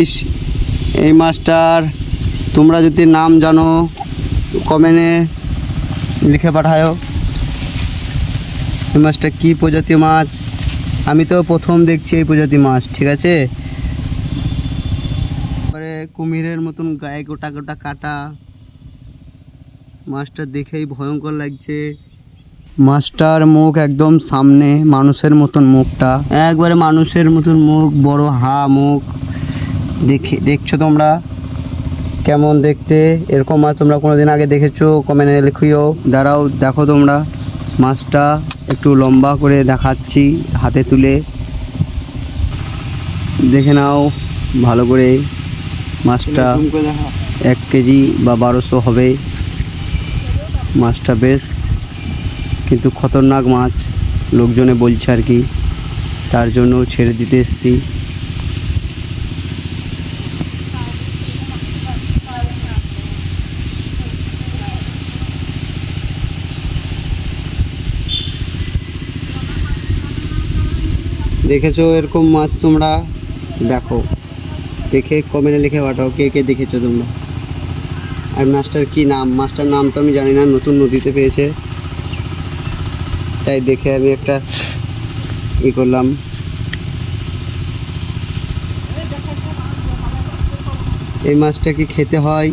এই মাছটার তোমরা যদি নাম জানো কমেন্টে লিখে পাঠাও। এই মাছটা কী প্রজাতি মাছ, আমি তো প্রথম দেখছি এই প্রজাতি মাছ। ঠিক আছে, তারপরে কুমিরের মতন গায়ে গোটা গোটা কাটা, মাছটা দেখেই ভয়ঙ্কর লাগছে। মাছটার মুখ একদম সামনে, মানুষের মতন মুখটা, একবারে মানুষের মতন মুখ, বড় হা মুখ। দেখছো তোমরা কেমন দেখতে? এরকম মাছ তোমরা কোনোদিন আগে দেখেছো? কমেন্টে লিখিও। দাঁড়াও, দেখো তোমরা মাছটা একটু লম্বা করে দেখাচ্ছি, হাতে তুলে দেখে নাও ভালো করে। মাছটা 1 কেজি বা 1200 হবে। মাছটা বেশ কিন্তু খতরনাক মাছ, লোকজনে বলছে আর কি, তার জন্য ছেড়ে দিতে এসেছি। দেখেছো এরকম মাছ তোমরা? দেখো, দেখে কমেন্টে লিখে পাঠাও কে কে দেখেছো তোমরা। আর মাছটার কি নাম? মাছটার নাম তো আমি জানি না, নতুন নদীতে পেয়েছে তাই দেখে আমি একটা করলাম। এই মাছটা কি খেতে হয়?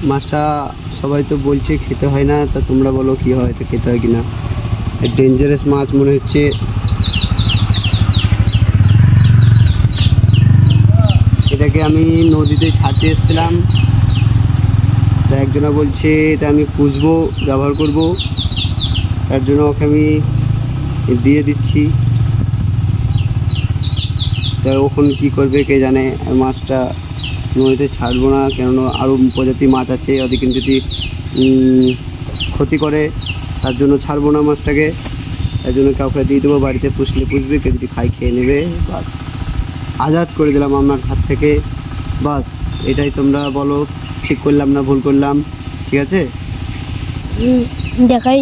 মাছটা সবাই তো বলছে খেতে হয় না, তা তোমরা বলো কি হয়, তো খেতে হয় কি না? ডেঞ্জারাস মাছ মনে হচ্ছে। এটাকে আমি নদীতে ছাড়তে এসেছিলাম, তা একজনা বলছে এটা আমি পুষবো, ব্যবহার করব, তার জন্য ওকে আমি দিয়ে দিচ্ছি। তা ওখানে কী করবে কে জানে। মাছটা নদীতে ছাড়বো না, কেননা আরও প্রজাতি মাছ আছে, ওদিকে যদি ক্ষতি করে তার জন্য ছাড়বো না মাছটাকে। তার জন্য কাউকে দিয়ে দেবো, বাড়িতে পুষলে পুষবে, কেউ যদি খাই খেয়ে নেবে, বাস আজাদ করে দিলাম আমার হাত থেকে। বাস এটাই, তোমরা বলো ঠিক করলাম না ভুল করলাম? ঠিক আছে, দেখাই